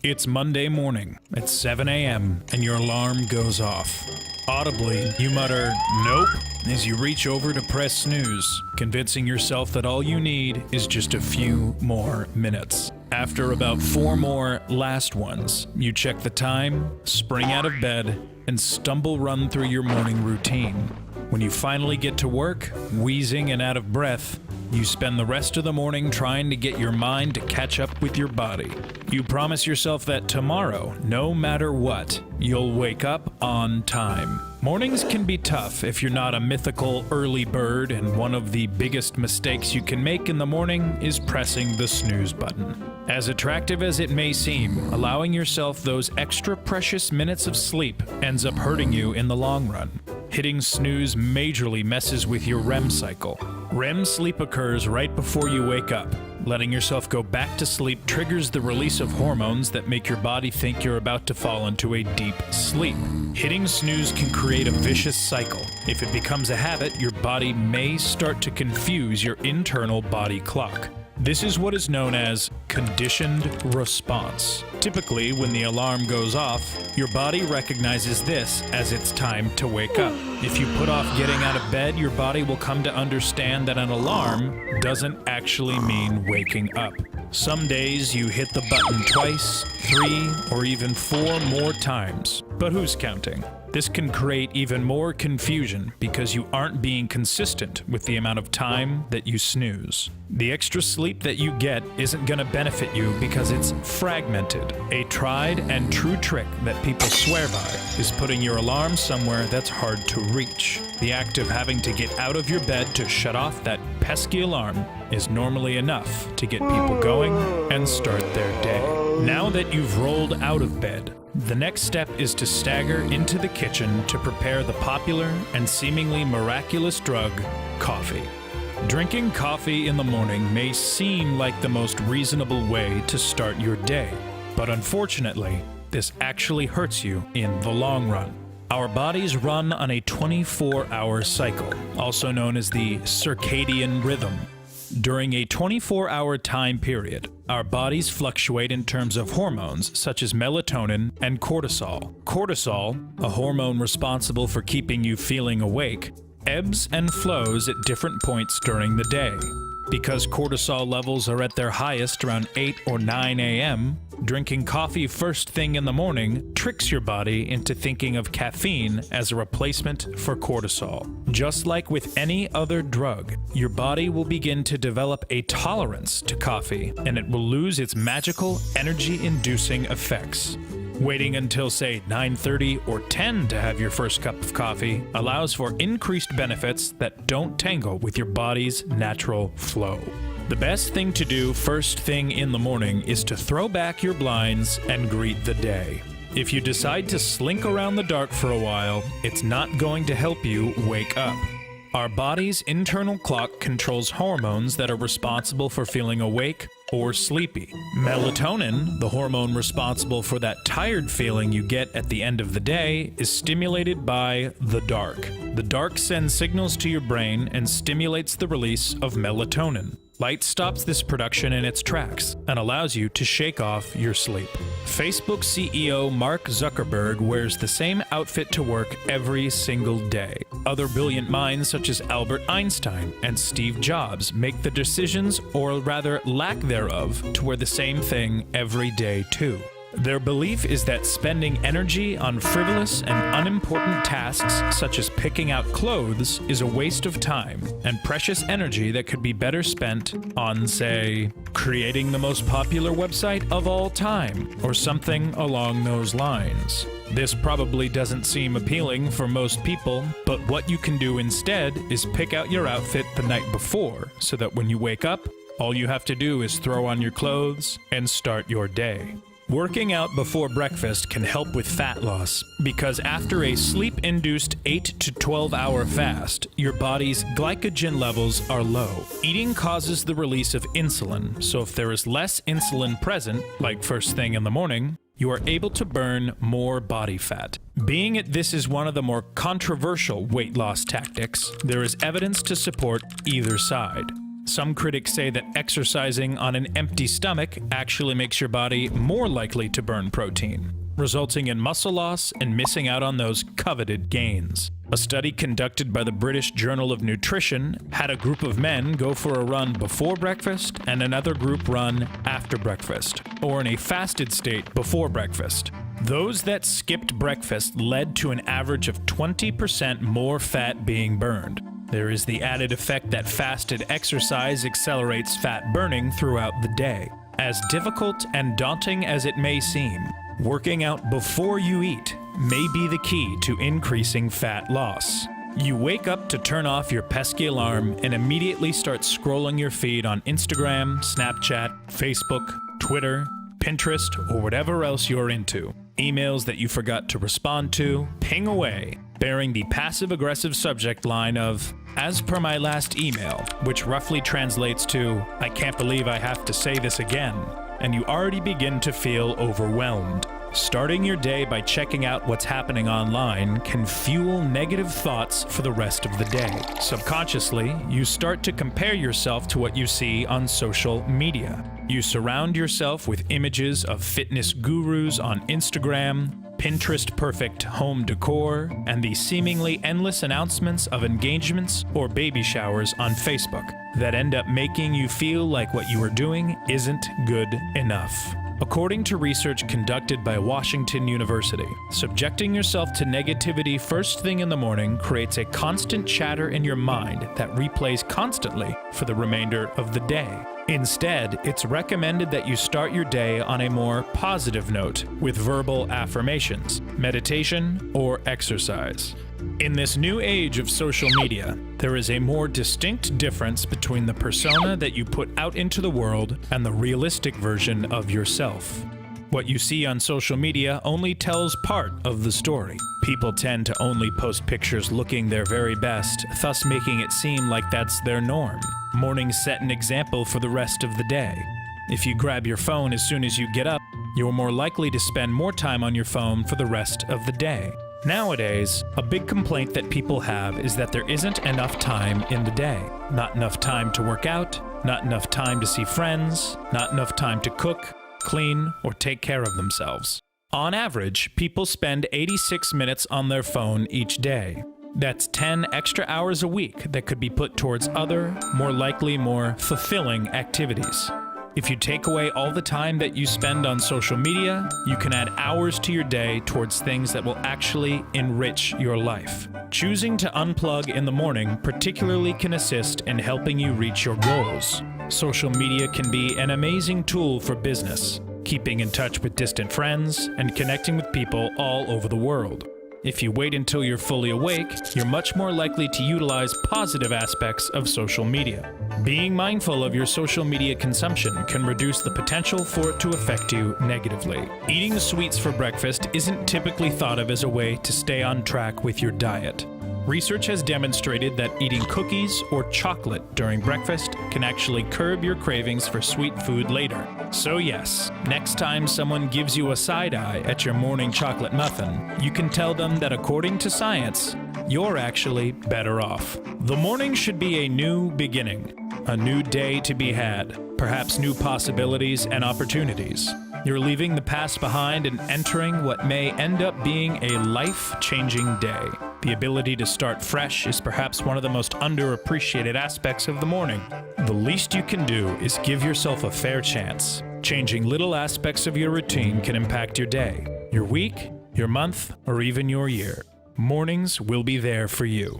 It's Monday morning at 7 a.m. and your alarm goes off. Audibly, you mutter, "Nope," as you reach over to press snooze, convincing yourself that all you need is just a few more minutes. After about 4 more last ones, you check the time, spring out of bed, and stumble run through your morning routine. When you finally get to work, wheezing and out of breath, you spend the rest of the morning trying to get your mind to catch up with your body. You promise yourself that tomorrow, no matter what, you'll wake up on time. Mornings can be tough if you're not a mythical early bird, and one of the biggest mistakes you can make in the morning is pressing the snooze button. As attractive as it may seem, allowing yourself those extra precious minutes of sleep ends up hurting you in the long run. Hitting snooze majorly messes with your REM cycle. REM sleep occurs right before you wake up. Letting yourself go back to sleep triggers the release of hormones that make your body think you're about to fall into a deep sleep. Hitting snooze can create a vicious cycle. If it becomes a habit, your body may start to confuse your internal body clock. This is what is known as conditioned response. Typically, when the alarm goes off, your body recognizes this as it's time to wake up. If you put off getting out of bed, your body will come to understand that an alarm doesn't actually mean waking up. Some days you hit the button twice, 3, or even 4 more times. But who's counting? This can create even more confusion because you aren't being consistent with the amount of time that you snooze. The extra sleep that you get isn't going to benefit you because it's fragmented. A tried and true trick that people swear by is putting your alarm somewhere that's hard to reach. The act of having to get out of your bed to shut off that pesky alarm is normally enough to get people going and start their day. Now that you've rolled out of bed, the next step is to stagger into the kitchen to prepare the popular and seemingly miraculous drug, coffee. Drinking coffee in the morning may seem like the most reasonable way to start your day, but unfortunately, this actually hurts you in the long run. Our bodies run on a 24-hour cycle, also known as the circadian rhythm. During a 24-hour time period, our bodies fluctuate in terms of hormones such as melatonin and cortisol. Cortisol, a hormone responsible for keeping you feeling awake, ebbs and flows at different points during the day. Because cortisol levels are at their highest around 8 or 9 a.m., drinking coffee first thing in the morning tricks your body into thinking of caffeine as a replacement for cortisol. Just like with any other drug, your body will begin to develop a tolerance to coffee, and it will lose its magical, energy-inducing effects. Waiting until, say, 9:30 or 10 to have your first cup of coffee allows for increased benefits that don't tangle with your body's natural flow. The best thing to do first thing in the morning is to throw back your blinds and greet the day. If you decide to slink around the dark for a while, it's not going to help you wake up. Our body's internal clock controls hormones that are responsible for feeling awake or sleepy. Melatonin, the hormone responsible for that tired feeling you get at the end of the day, is stimulated by the dark. The dark sends signals to your brain and stimulates the release of melatonin. Light stops this production in its tracks and allows you to shake off your sleep. Facebook CEO Mark Zuckerberg wears the same outfit to work every single day. Other brilliant minds such as Albert Einstein and Steve Jobs make the decisions, or rather lack thereof, to wear the same thing every day too. Their belief is that spending energy on frivolous and unimportant tasks such as picking out clothes is a waste of time and precious energy that could be better spent on, say, creating the most popular website of all time, or something along those lines. This probably doesn't seem appealing for most people, but what you can do instead is pick out your outfit the night before so that when you wake up, all you have to do is throw on your clothes and start your day. Working out before breakfast can help with fat loss because after a sleep-induced 8 to 12-hour fast, your body's glycogen levels are low. Eating causes the release of insulin, so if there is less insulin present, like first thing in the morning, you are able to burn more body fat. Being this is one of the more controversial weight loss tactics, there is evidence to support either side. Some critics say that exercising on an empty stomach actually makes your body more likely to burn protein, resulting in muscle loss and missing out on those coveted gains. A study conducted by the British Journal of Nutrition had a group of men go for a run before breakfast and another group run after breakfast, or in a fasted state before breakfast. Those that skipped breakfast led to an average of 20% more fat being burned. There is the added effect that fasted exercise accelerates fat burning throughout the day. As difficult and daunting as it may seem, working out before you eat may be the key to increasing fat loss. You wake up to turn off your pesky alarm and immediately start scrolling your feed on Instagram, Snapchat, Facebook, Twitter, Pinterest, or whatever else you're into. Emails that you forgot to respond to ping away, bearing the passive-aggressive subject line of, "As per my last email," which roughly translates to, "I can't believe I have to say this again," and you already begin to feel overwhelmed. Starting your day by checking out what's happening online can fuel negative thoughts for the rest of the day. Subconsciously, you start to compare yourself to what you see on social media. You surround yourself with images of fitness gurus on Instagram, Pinterest perfect home decor, and the seemingly endless announcements of engagements or baby showers on Facebook that end up making you feel like what you are doing isn't good enough. According to research conducted by Washington University, subjecting yourself to negativity first thing in the morning creates a constant chatter in your mind that replays constantly for the remainder of the day. Instead, it's recommended that you start your day on a more positive note with verbal affirmations, meditation, or exercise. In this new age of social media, there is a more distinct difference between the persona that you put out into the world and the realistic version of yourself. What you see on social media only tells part of the story. People tend to only post pictures looking their very best, thus making it seem like that's their norm. Mornings set an example for the rest of the day. If you grab your phone as soon as you get up, you're more likely to spend more time on your phone for the rest of the day. Nowadays, a big complaint that people have is that there isn't enough time in the day. Not enough time to work out, not enough time to see friends, not enough time to cook, clean, or take care of themselves. On average, people spend 86 minutes on their phone each day. That's 10 extra hours a week that could be put towards other, more likely more fulfilling activities. If you take away all the time that you spend on social media, you can add hours to your day towards things that will actually enrich your life. Choosing to unplug in the morning particularly can assist in helping you reach your goals. Social media can be an amazing tool for business, keeping in touch with distant friends, and connecting with people all over the world. If you wait until you're fully awake, you're much more likely to utilize positive aspects of social media. Being mindful of your social media consumption can reduce the potential for it to affect you negatively. Eating sweets for breakfast isn't typically thought of as a way to stay on track with your diet. Research has demonstrated that eating cookies or chocolate during breakfast can actually curb your cravings for sweet food later. So yes, next time someone gives you a side eye at your morning chocolate muffin, you can tell them that according to science, you're actually better off. The morning should be a new beginning, a new day to be had, perhaps new possibilities and opportunities. You're leaving the past behind and entering what may end up being a life-changing day. The ability to start fresh is perhaps one of the most underappreciated aspects of the morning. The least you can do is give yourself a fair chance. Changing little aspects of your routine can impact your day, your week, your month, or even your year. Mornings will be there for you.